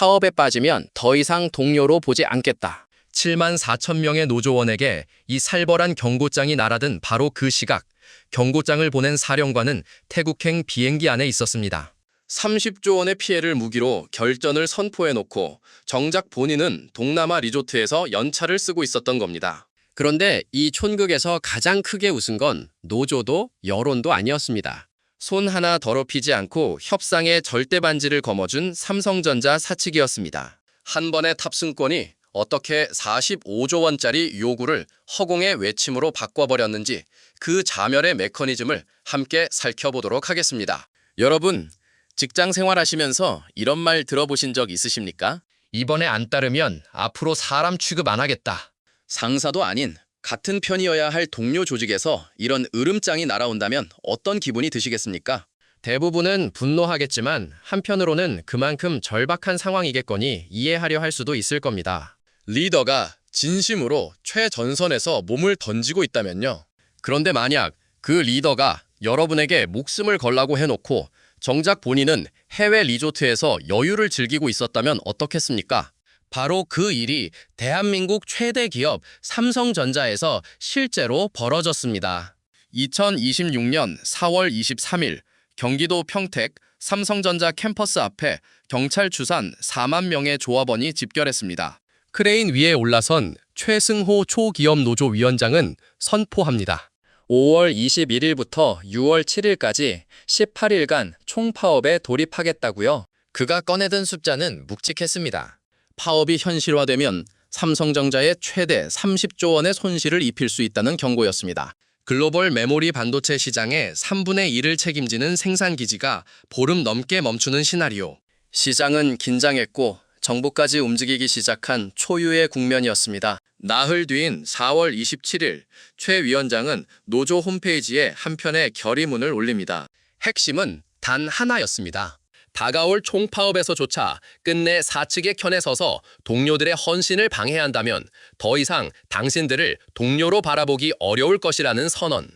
파업에 빠지면 더 이상 동료로 보지 않겠다. 7만 4천 명의 노조원에게 이 살벌한 경고장이 날아든 바로 그 시각, 경고장을 보낸 사령관은 태국행 비행기 안에 있었습니다. 30조 원의 피해를 무기로 결전을 선포해놓고 정작 본인은 동남아 리조트에서 연차를 쓰고 있었던 겁니다. 그런데 이 촌극에서 가장 크게 웃은 건 노조도 여론도 아니었습니다. 손 하나 더럽히지 않고 협상의 절대 반지를 거머쥔 삼성전자 사측이었습니다. 한 번의 탑승권이 어떻게 45조 원짜리 요구를 허공의 외침으로 바꿔버렸는지 그 자멸의 메커니즘을 함께 살펴보도록 하겠습니다. 여러분, 직장 생활하시면서 이런 말 들어보신 적 있으십니까? 이번에 안 따르면 앞으로 사람 취급 안 하겠다. 상사도 아닌 같은 편이어야 할 동료 조직에서 이런 으름장이 날아온다면 어떤 기분이 드시겠습니까? 대부분은 분노하겠지만 한편으로는 그만큼 절박한 상황이겠거니 이해하려 할 수도 있을 겁니다. 리더가 진심으로 최전선에서 몸을 던지고 있다면요. 그런데 만약 그 리더가 여러분에게 목숨을 걸라고 해놓고 정작 본인은 해외 리조트에서 여유를 즐기고 있었다면 어떻겠습니까? 바로 그 일이 대한민국 최대 기업 삼성전자에서 실제로 벌어졌습니다. 2026년 4월 23일 경기도 평택 삼성전자 캠퍼스 앞에 경찰 추산 4만 명의 조합원이 집결했습니다. 크레인 위에 올라선 최승호 초기업 노조 위원장은 선포합니다. 5월 21일부터 6월 7일까지 18일간 총파업에 돌입하겠다고요. 그가 꺼내든 숫자는 묵직했습니다. 파업이 현실화되면 삼성전자에 최대 30조 원의 손실을 입힐 수 있다는 경고였습니다. 글로벌 메모리 반도체 시장의 3분의 1을 책임지는 생산기지가 보름 넘게 멈추는 시나리오. 시장은 긴장했고 정부까지 움직이기 시작한 초유의 국면이었습니다. 나흘 뒤인 4월 27일 최 위원장은 노조 홈페이지에 한편의 결의문을 올립니다. 핵심은 단 하나였습니다. 다가올 총파업에서조차 끝내 사측의 편에 서서 동료들의 헌신을 방해한다면 더 이상 당신들을 동료로 바라보기 어려울 것이라는 선언.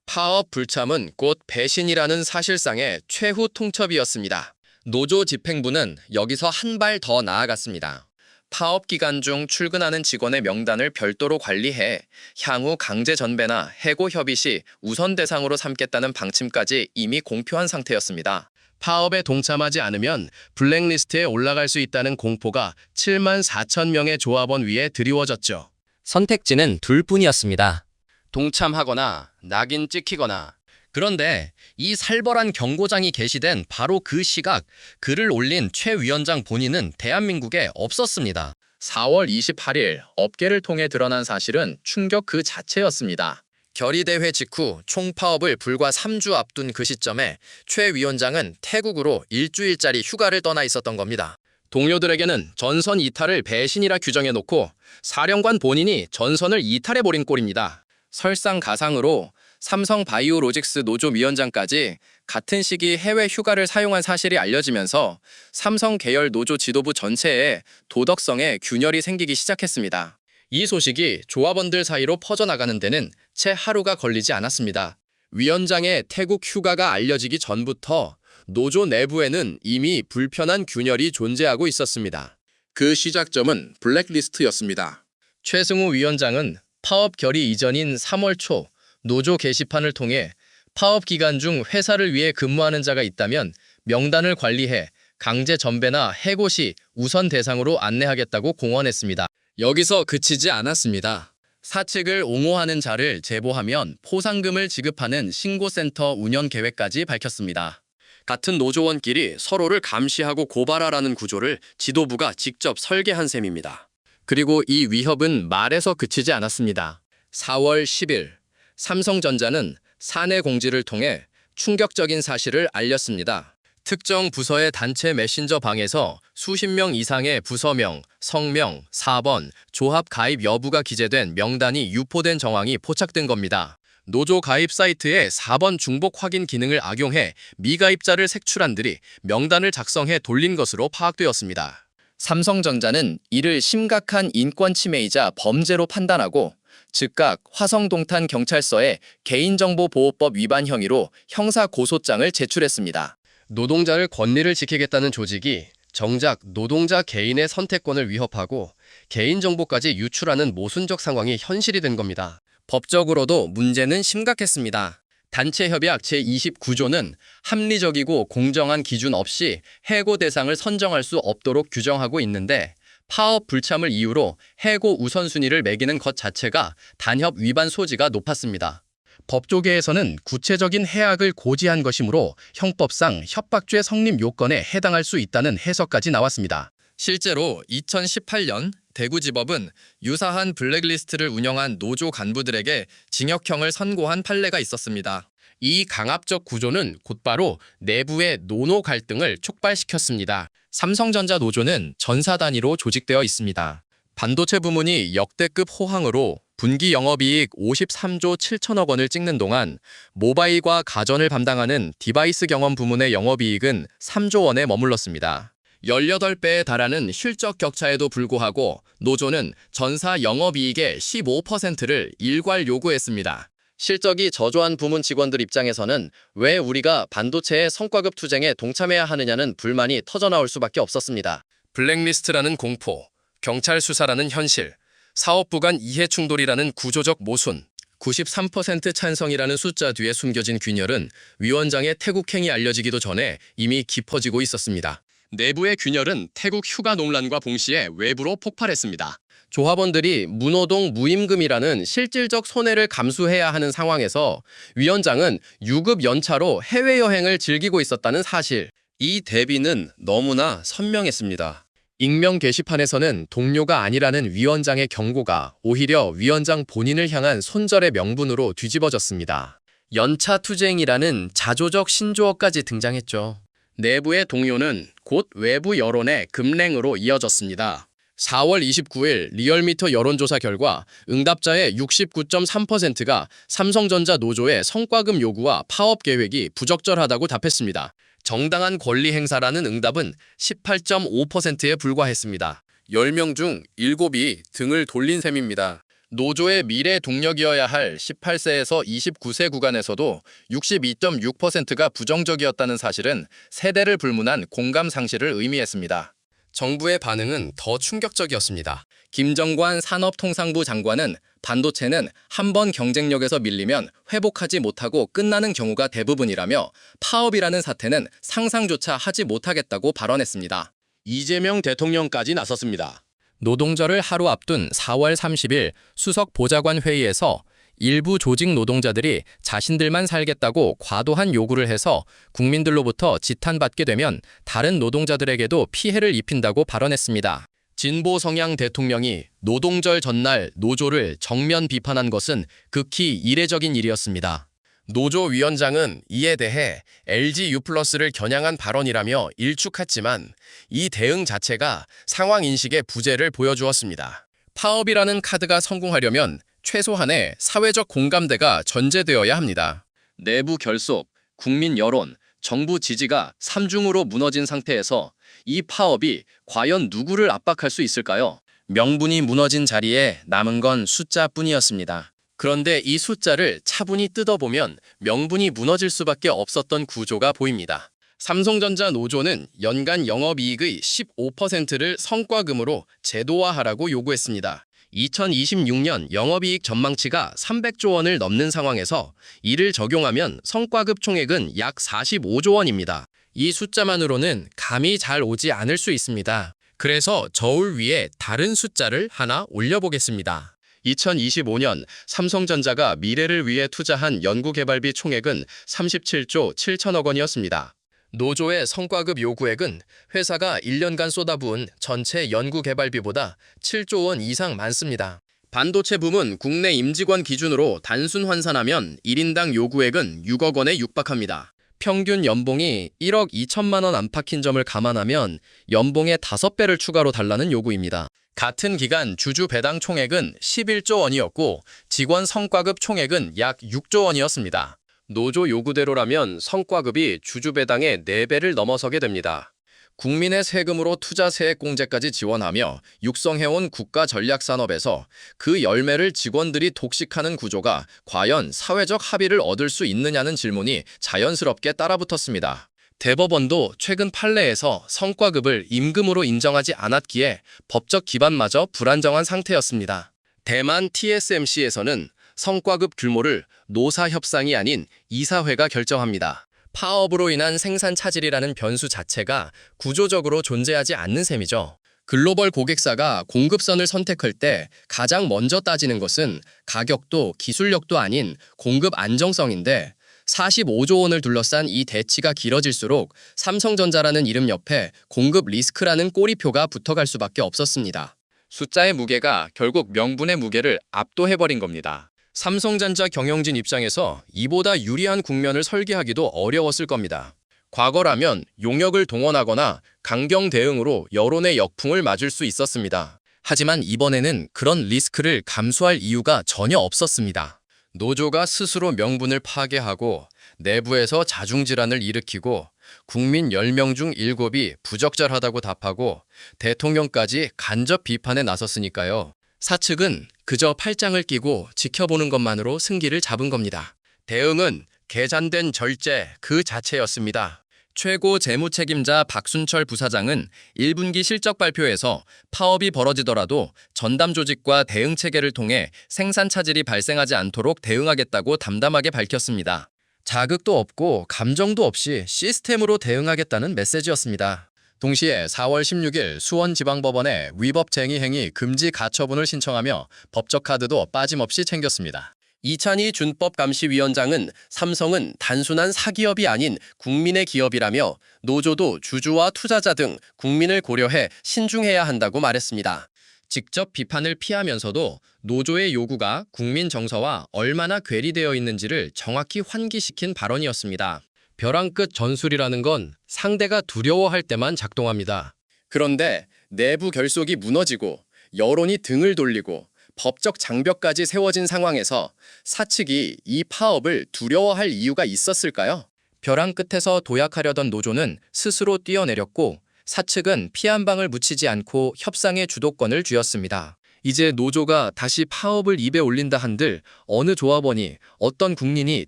파업 불참은 곧 배신이라는 사실상의 최후 통첩이었습니다. 노조 집행부는 여기서 한 발 더 나아갔습니다. 파업 기간 중 출근하는 직원의 명단을 별도로 관리해 향후 강제 전배나 해고 협의 시 우선 대상으로 삼겠다는 방침까지 이미 공표한 상태였습니다. 파업에 동참하지 않으면 블랙리스트에 올라갈 수 있다는 공포가 7만 4천 명의 조합원 위에 드리워졌죠. 선택지는 둘뿐이었습니다. 동참하거나 낙인 찍히거나. 그런데 이 살벌한 경고장이 게시된 바로 그 시각, 글을 올린 최 위원장 본인은 대한민국에 없었습니다. 4월 28일 업계를 통해 드러난 사실은 충격 그 자체였습니다. 결의대회 직후 총파업을 불과 3주 앞둔 그 시점에 최 위원장은 태국으로 일주일짜리 휴가를 떠나 있었던 겁니다. 동료들에게는 전선 이탈을 배신이라 규정해놓고 사령관 본인이 전선을 이탈해버린 꼴입니다. 설상가상으로 삼성바이오로직스 노조 위원장까지 같은 시기 해외 휴가를 사용한 사실이 알려지면서 삼성 계열 노조 지도부 전체에 도덕성에 균열이 생기기 시작했습니다. 이 소식이 조합원들 사이로 퍼져나가는 데는 채 하루가 걸리지 않았습니다. 위원장의 태국 휴가가 알려지기 전부터 노조 내부에는 이미 불편한 균열이 존재하고 있었습니다. 그 시작점은 블랙리스트였습니다. 최승호 위원장은 파업 결의 이전인 3월 초 노조 게시판을 통해 파업 기간 중 회사를 위해 근무하는 자가 있다면 명단을 관리해 강제 전배나 해고 시 우선 대상으로 안내하겠다고 공언했습니다. 여기서 그치지 않았습니다. 사측을 옹호하는 자를 제보하면 포상금을 지급하는 신고센터 운영 계획까지 밝혔습니다. 같은 노조원끼리 서로를 감시하고 고발하라는 구조를 지도부가 직접 설계한 셈입니다. 그리고 이 위협은 말에서 그치지 않았습니다. 4월 10일 삼성전자는 사내 공지를 통해 충격적인 사실을 알렸습니다. 특정 부서의 단체 메신저 방에서 수십 명 이상의 부서명, 성명, 사번, 조합 가입 여부가 기재된 명단이 유포된 정황이 포착된 겁니다. 노조 가입 사이트에 4번 중복 확인 기능을 악용해 미가입자를 색출한 뒤 명단을 작성해 돌린 것으로 파악되었습니다. 삼성전자는 이를 심각한 인권 침해이자 범죄로 판단하고 즉각 화성동탄 경찰서에 개인정보보호법 위반 혐의로 형사 고소장을 제출했습니다. 노동자를 권리를 지키겠다는 조직이 정작 노동자 개인의 선택권을 위협하고 개인정보까지 유출하는 모순적 상황이 현실이 된 겁니다. 법적으로도 문제는 심각했습니다. 단체협약 제29조는 합리적이고 공정한 기준 없이 해고 대상을 선정할 수 없도록 규정하고 있는데 파업 불참을 이유로 해고 우선순위를 매기는 것 자체가 단협 위반 소지가 높았습니다. 법조계에서는 구체적인 해악을 고지한 것이므로 형법상 협박죄 성립 요건에 해당할 수 있다는 해석까지 나왔습니다. 실제로 2018년 대구지법은 유사한 블랙리스트를 운영한 노조 간부들에게 징역형을 선고한 판례가 있었습니다. 이 강압적 구조는 곧바로 내부의 노노 갈등을 촉발시켰습니다. 삼성전자 노조는 전사 단위로 조직되어 있습니다. 반도체 부문이 역대급 호황으로 분기 영업이익 53조 7천억 원을 찍는 동안 모바일과 가전을 담당하는 디바이스 경험 부문의 영업이익은 3조 원에 머물렀습니다. 18배에 달하는 실적 격차에도 불구하고 노조는 전사 영업이익의 15%를 일괄 요구했습니다. 실적이 저조한 부문 직원들 입장에서는 왜 우리가 반도체의 성과급 투쟁에 동참해야 하느냐는 불만이 터져나올 수밖에 없었습니다. 블랙리스트라는 공포, 경찰 수사라는 현실, 사업부 간 이해 충돌이라는 구조적 모순, 93% 찬성이라는 숫자 뒤에 숨겨진 균열은 위원장의 태국행이 알려지기도 전에 이미 깊어지고 있었습니다. 내부의 균열은 태국 휴가 논란과 동시에 외부로 폭발했습니다. 조합원들이 무노동 무임금이라는 실질적 손해를 감수해야 하는 상황에서 위원장은 유급 연차로 해외여행을 즐기고 있었다는 사실, 이 대비는 너무나 선명했습니다. 익명 게시판에서는 동료가 아니라는 위원장의 경고가 오히려 위원장 본인을 향한 손절의 명분으로 뒤집어졌습니다. 연차 투쟁이라는 자조적 신조어까지 등장했죠. 내부의 동요는 곧 외부 여론의 급랭으로 이어졌습니다. 4월 29일 리얼미터 여론조사 결과 응답자의 69.3%가 삼성전자 노조의 성과급 요구와 파업 계획이 부적절하다고 답했습니다. 정당한 권리 행사라는 응답은 18.5%에 불과했습니다. 10명 중 7이 등을 돌린 셈입니다. 노조의 미래 동력이어야 할 18세에서 29세 구간에서도 62.6%가 부정적이었다는 사실은 세대를 불문한 공감 상실을 의미했습니다. 정부의 반응은 더 충격적이었습니다. 김정관 산업통상부 장관은 반도체는 한 번 경쟁력에서 밀리면 회복하지 못하고 끝나는 경우가 대부분이라며 파업이라는 사태는 상상조차 하지 못하겠다고 발언했습니다. 이재명 대통령까지 나섰습니다. 노동절을 하루 앞둔 4월 30일 수석 보좌관 회의에서 일부 조직 노동자들이 자신들만 살겠다고 과도한 요구를 해서 국민들로부터 지탄받게 되면 다른 노동자들에게도 피해를 입힌다고 발언했습니다. 진보 성향 대통령이 노동절 전날 노조를 정면 비판한 것은 극히 이례적인 일이었습니다. 노조 위원장은 이에 대해 LG U+를 겨냥한 발언이라며 일축했지만 이 대응 자체가 상황 인식의 부재를 보여주었습니다. 파업이라는 카드가 성공하려면 최소한의 사회적 공감대가 전제되어야 합니다. 내부 결속, 국민 여론, 정부 지지가 삼중으로 무너진 상태에서 이 파업이 과연 누구를 압박할 수 있을까요? 명분이 무너진 자리에 남은 건 숫자뿐이었습니다. 그런데 이 숫자를 차분히 뜯어보면 명분이 무너질 수밖에 없었던 구조가 보입니다. 삼성전자 노조는 연간 영업이익의 15%를 성과금으로 제도화하라고 요구했습니다. 2026년 영업이익 전망치가 300조 원을 넘는 상황에서 이를 적용하면 성과급 총액은 약 45조 원입니다. 이 숫자만으로는 감이 잘 오지 않을 수 있습니다. 그래서 저울 위에 다른 숫자를 하나 올려보겠습니다. 2025년 삼성전자가 미래를 위해 투자한 연구개발비 총액은 37조 7천억 원이었습니다. 노조의 성과급 요구액은 회사가 1년간 쏟아부은 전체 연구개발비보다 7조 원 이상 많습니다. 반도체 부문 국내 임직원 기준으로 단순 환산하면 1인당 요구액은 6억 원에 육박합니다. 평균 연봉이 1억 2천만 원 안팎인 점을 감안하면 연봉의 5배를 추가로 달라는 요구입니다. 같은 기간 주주 배당 총액은 11조 원이었고 직원 성과급 총액은 약 6조 원이었습니다. 노조 요구대로라면 성과급이 주주 배당의 4배를 넘어서게 됩니다. 국민의 세금으로 투자세액공제까지 지원하며 육성해온 국가전략산업에서 그 열매를 직원들이 독식하는 구조가 과연 사회적 합의를 얻을 수 있느냐는 질문이 자연스럽게 따라붙었습니다. 대법원도 최근 판례에서 성과급을 임금으로 인정하지 않았기에 법적 기반마저 불안정한 상태였습니다. 대만 TSMC에서는 성과급 규모를 노사협상이 아닌 이사회가 결정합니다. 파업으로 인한 생산 차질이라는 변수 자체가 구조적으로 존재하지 않는 셈이죠. 글로벌 고객사가 공급선을 선택할 때 가장 먼저 따지는 것은 가격도 기술력도 아닌 공급 안정성인데 45조 원을 둘러싼 이 대치가 길어질수록 삼성전자라는 이름 옆에 공급 리스크라는 꼬리표가 붙어갈 수밖에 없었습니다. 숫자의 무게가 결국 명분의 무게를 압도해버린 겁니다. 삼성전자 경영진 입장에서 이보다 유리한 국면을 설계하기도 어려웠을 겁니다. 과거라면 용역을 동원하거나 강경 대응으로 여론의 역풍을 맞을 수 있었습니다. 하지만 이번에는 그런 리스크를 감수할 이유가 전혀 없었습니다. 노조가 스스로 명분을 파괴하고 내부에서 자중질환을 일으키고 국민 10명 중 7이 부적절하다고 답하고 대통령까지 간접 비판에 나섰으니까요. 사측은 그저 팔짱을 끼고 지켜보는 것만으로 승기를 잡은 겁니다. 대응은 계산된 절제 그 자체였습니다. 최고 재무책임자 박순철 부사장은 1분기 실적 발표에서 파업이 벌어지더라도 전담 조직과 대응 체계를 통해 생산 차질이 발생하지 않도록 대응하겠다고 담담하게 밝혔습니다. 자극도 없고 감정도 없이 시스템으로 대응하겠다는 메시지였습니다. 동시에 4월 16일 수원지방법원에 위법쟁의 행위 금지 가처분을 신청하며 법적 카드도 빠짐없이 챙겼습니다. 이찬희 준법감시위원장은 삼성은 단순한 사기업이 아닌 국민의 기업이라며 노조도 주주와 투자자 등 국민을 고려해 신중해야 한다고 말했습니다. 직접 비판을 피하면서도 노조의 요구가 국민 정서와 얼마나 괴리되어 있는지를 정확히 환기시킨 발언이었습니다. 벼랑 끝 전술이라는 건 상대가 두려워할 때만 작동합니다. 그런데 내부 결속이 무너지고 여론이 등을 돌리고 법적 장벽까지 세워진 상황에서 사측이 이 파업을 두려워할 이유가 있었을까요? 벼랑 끝에서 도약하려던 노조는 스스로 뛰어내렸고 사측은 피 한 방을 묻히지 않고 협상의 주도권을 쥐었습니다. 이제 노조가 다시 파업을 입에 올린다 한들 어느 조합원이 어떤 국민이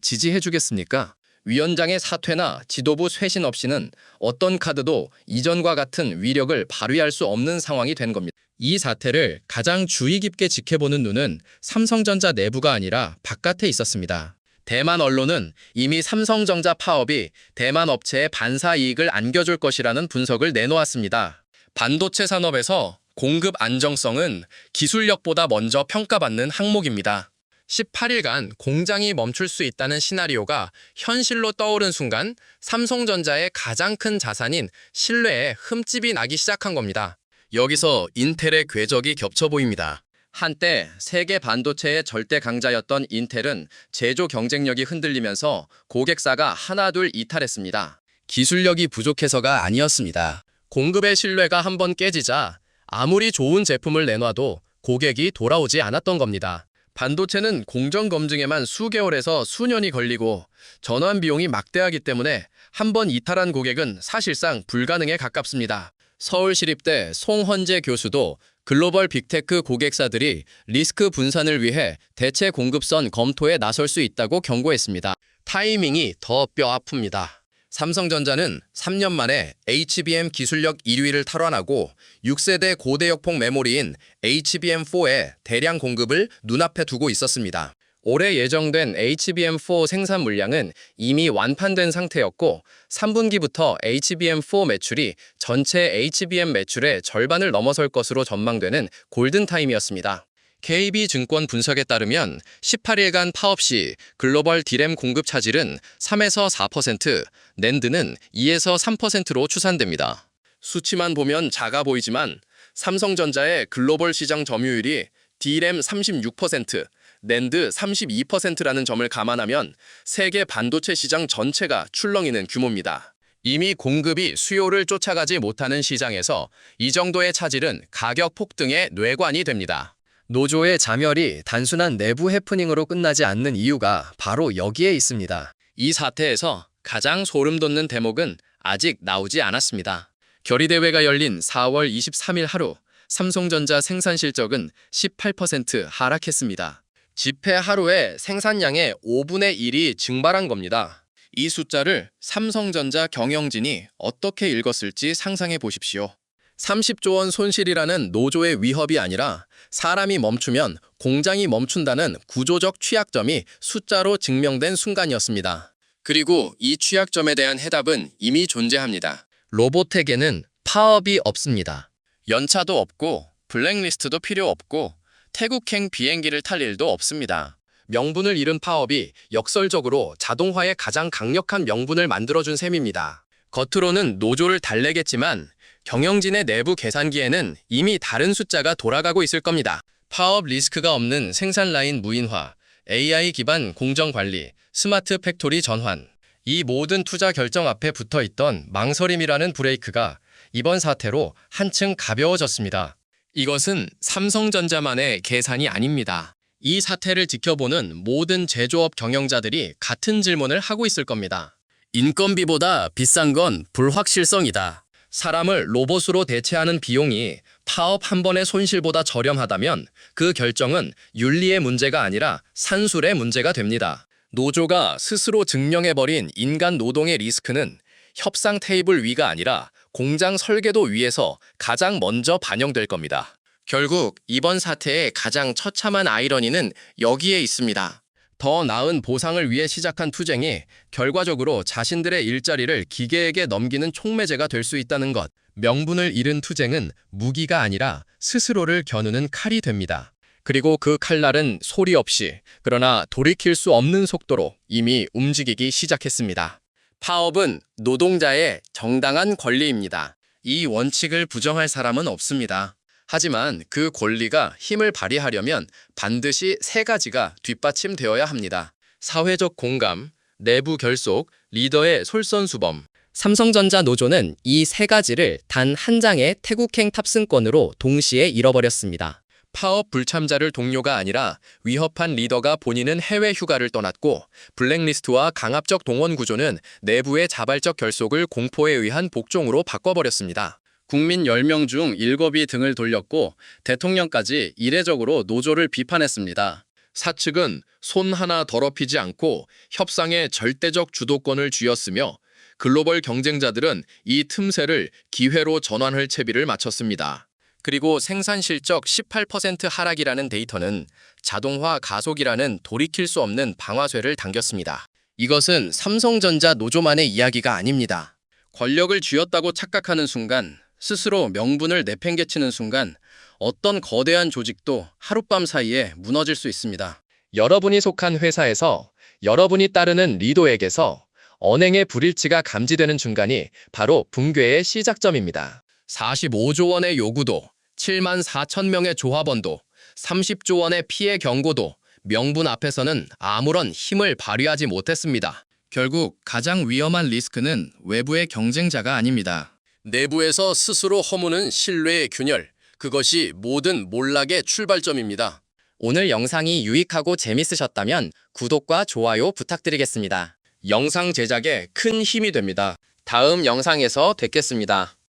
지지해주겠습니까? 위원장의 사퇴나 지도부 쇄신 없이는 어떤 카드도 이전과 같은 위력을 발휘할 수 없는 상황이 된 겁니다. 이 사태를 가장 주의 깊게 지켜보는 눈은 삼성전자 내부가 아니라 바깥에 있었습니다. 대만 언론은 이미 삼성전자 파업이 대만 업체의 반사 이익을 안겨줄 것이라는 분석을 내놓았습니다. 반도체 산업에서 공급 안정성은 기술력보다 먼저 평가받는 항목입니다. 18일간 공장이 멈출 수 있다는 시나리오가 현실로 떠오른 순간 삼성전자의 가장 큰 자산인 신뢰에 흠집이 나기 시작한 겁니다. 여기서 인텔의 궤적이 겹쳐 보입니다. 한때 세계 반도체의 절대 강자였던 인텔은 제조 경쟁력이 흔들리면서 고객사가 하나둘 이탈했습니다. 기술력이 부족해서가 아니었습니다. 공급의 신뢰가 한번 깨지자 아무리 좋은 제품을 내놔도 고객이 돌아오지 않았던 겁니다. 반도체는 공정 검증에만 수개월에서 수년이 걸리고 전환 비용이 막대하기 때문에 한번 이탈한 고객은 사실상 불가능에 가깝습니다. 서울시립대 송헌재 교수도 글로벌 빅테크 고객사들이 리스크 분산을 위해 대체 공급선 검토에 나설 수 있다고 경고했습니다. 타이밍이 더 뼈 아픕니다. 삼성전자는 3년 만에 HBM 기술력 1위를 탈환하고 6세대 고대역폭 메모리인 HBM4의 대량 공급을 눈앞에 두고 있었습니다. 올해 예정된 HBM4 생산 물량은 이미 완판된 상태였고 3분기부터 HBM4 매출이 전체 HBM 매출의 절반을 넘어설 것으로 전망되는 골든타임이었습니다. KB증권 분석에 따르면 18일간 파업 시 글로벌 디램 공급 차질은 3에서 4%, 낸드는 2에서 3%로 추산됩니다. 수치만 보면 작아 보이지만 삼성전자의 글로벌 시장 점유율이 디램 36%, 낸드 32%라는 점을 감안하면 세계 반도체 시장 전체가 출렁이는 규모입니다. 이미 공급이 수요를 쫓아가지 못하는 시장에서 이 정도의 차질은 가격 폭등의 뇌관이 됩니다. 노조의 자멸이 단순한 내부 해프닝으로 끝나지 않는 이유가 바로 여기에 있습니다. 이 사태에서 가장 소름 돋는 대목은 아직 나오지 않았습니다. 결의대회가 열린 4월 23일 하루, 삼성전자 생산 실적은 18% 하락했습니다. 집회 하루에 생산량의 5분의 1이 증발한 겁니다. 이 숫자를 삼성전자 경영진이 어떻게 읽었을지 상상해 보십시오. 30조 원 손실이라는 노조의 위협이 아니라 사람이 멈추면 공장이 멈춘다는 구조적 취약점이 숫자로 증명된 순간이었습니다. 그리고 이 취약점에 대한 해답은 이미 존재합니다. 로봇에게는 파업이 없습니다. 연차도 없고 블랙리스트도 필요 없고 태국행 비행기를 탈 일도 없습니다. 명분을 잃은 파업이 역설적으로 자동화의 가장 강력한 명분을 만들어준 셈입니다. 겉으로는 노조를 달래겠지만 경영진의 내부 계산기에는 이미 다른 숫자가 돌아가고 있을 겁니다. 파업 리스크가 없는 생산 라인 무인화, AI 기반 공정 관리, 스마트 팩토리 전환. 이 모든 투자 결정 앞에 붙어 있던 망설임이라는 브레이크가 이번 사태로 한층 가벼워졌습니다. 이것은 삼성전자만의 계산이 아닙니다. 이 사태를 지켜보는 모든 제조업 경영자들이 같은 질문을 하고 있을 겁니다. 인건비보다 비싼 건 불확실성이다. 사람을 로봇으로 대체하는 비용이 파업 한 번의 손실보다 저렴하다면 그 결정은 윤리의 문제가 아니라 산술의 문제가 됩니다. 노조가 스스로 증명해버린 인간 노동의 리스크는 협상 테이블 위가 아니라 공장 설계도 위에서 가장 먼저 반영될 겁니다. 결국 이번 사태의 가장 처참한 아이러니는 여기에 있습니다. 더 나은 보상을 위해 시작한 투쟁이 결과적으로 자신들의 일자리를 기계에게 넘기는 촉매제가 될 수 있다는 것. 명분을 잃은 투쟁은 무기가 아니라 스스로를 겨누는 칼이 됩니다. 그리고 그 칼날은 소리 없이 그러나 돌이킬 수 없는 속도로 이미 움직이기 시작했습니다. 파업은 노동자의 정당한 권리입니다. 이 원칙을 부정할 사람은 없습니다. 하지만 그 권리가 힘을 발휘하려면 반드시 세 가지가 뒷받침되어야 합니다. 사회적 공감, 내부 결속, 리더의 솔선수범. 삼성전자 노조는 이 세 가지를 단 한 장의 태국행 탑승권으로 동시에 잃어버렸습니다. 파업 불참자를 동료가 아니라 위협한 리더가 본인은 해외 휴가를 떠났고 블랙리스트와 강압적 동원 구조는 내부의 자발적 결속을 공포에 의한 복종으로 바꿔버렸습니다. 국민 10명 중 7이 등을 돌렸고 대통령까지 이례적으로 노조를 비판했습니다. 사측은 손 하나 더럽히지 않고 협상의 절대적 주도권을 쥐었으며 글로벌 경쟁자들은 이 틈새를 기회로 전환할 채비를 마쳤습니다. 그리고 생산 실적 18% 하락이라는 데이터는 자동화 가속이라는 돌이킬 수 없는 방아쇠를 당겼습니다. 이것은 삼성전자 노조만의 이야기가 아닙니다. 권력을 쥐었다고 착각하는 순간, 스스로 명분을 내팽개치는 순간 어떤 거대한 조직도 하룻밤 사이에 무너질 수 있습니다. 여러분이 속한 회사에서 여러분이 따르는 리더에게서 언행의 불일치가 감지되는 순간이 바로 붕괴의 시작점입니다. 45조 원의 요구도, 7만 4천 명의 조합원도, 30조 원의 피해 경고도 명분 앞에서는 아무런 힘을 발휘하지 못했습니다. 결국 가장 위험한 리스크는 외부의 경쟁자가 아닙니다. 내부에서 스스로 허무는 신뢰의 균열, 그것이 모든 몰락의 출발점입니다. 오늘 영상이 유익하고 재밌으셨다면 구독과 좋아요 부탁드리겠습니다. 영상 제작에 큰 힘이 됩니다. 다음 영상에서 뵙겠습니다.